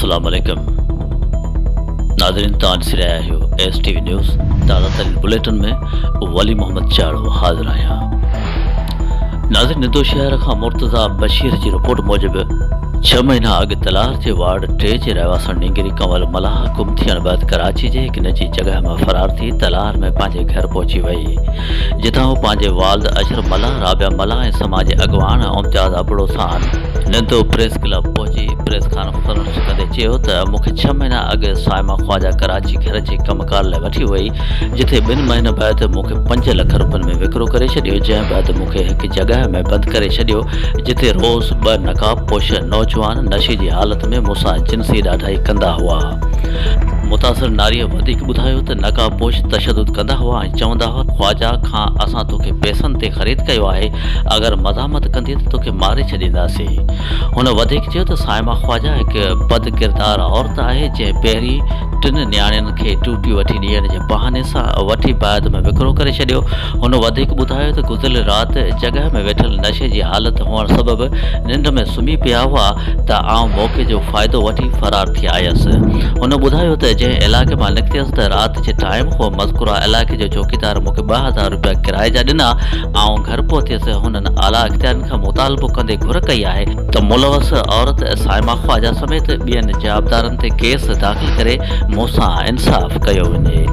अस्सलाम वालेकुम नाज़रीन, तान से रहा हो STV न्यूज़ ताज़ा तरीन बुलेटिन में वली मोहम्मद चाड़ो हाज़िर आया। नाज़रीन, निंदो शहर खां मुर्तज़ा बशीर की रिपोर्ट मूजिब 6 महीना अॻु तलार के वार्ड 3 जे रहवासन नींगरी कंवल मलाह गुम थियण बैदि कराची जे हिक निजी जगह में फरार थी तलार में पंहिंजे घर पहुची वई, जितां हू पंहिंजे वालिद अशर मलाह, राबिया मलाह ऐं समाज अॻवान इम्तियाज़ अबड़ो सां निंदो प्रेस क्लब पहुची प्रेस कॉन्फ्रेंस कंदे चयो त मूंखे 6 महीना अॻु साइमा ख्वाजा कराची घर जे कमकार लाइ वठी वई, जिथे 2 महीना बैदि मूंखे 5 लख रुपयनि में विकिरो करे छॾियो, जंहिं बैदि मूंखे हिक जगह में बंदि करे छॾियो, जिथे रोज़ 2 नकाबपोश नौजवान नशे जी हालत में मूंसां जिनसी ॾाढाई कंदा हुआ। मुतासिर नारीअ वधीक ॿुधायो त नकाबपोश तशद्दुद कंदा हुआ ऐं चवंदा हुआ, ख्वाजा खां असां तोखे पैसनि ते ख़रीद कयो आहे, अगरि मज़ामत कंदी त तोखे मारे छॾींदासीं। हुन वधीक चयो त साइमा ख्वाजा हिकु बद किरदार औरत आहे, जंहिं पहिरीं 3 न्याणियुनि खे टूटी वठी ॾियण जे बहाने सां वठी बैदि में विकिरो करे छॾियो। हुन वधीक ॿुधायो त गुज़िरियल राति जॻह में वेठल नशे जी हालत हुअण सबबि निंड में सुम्ही पिया हुआ त आउं मौक़े जो फ़ाइदो वठी फरार थी आयसि। हुन ॿुधायो त जंहिं इलाइक़े मां निकितसि त राति जे टाइम उहो मज़कूरा इलाइक़े जो चौकीदार मूंखे 2000 रुपया किराए जा ॾिना। आउं घर पहुतसि। हुननि आला इख्तियारनि खां मुतालबो कंदे घुर कई आहे त मुलवस औरत साइमा ख्वाजा समेत ॿियनि जवाबदारनि ते केस दाख़िल करे मूंसां इंसाफ़ कयो वञे।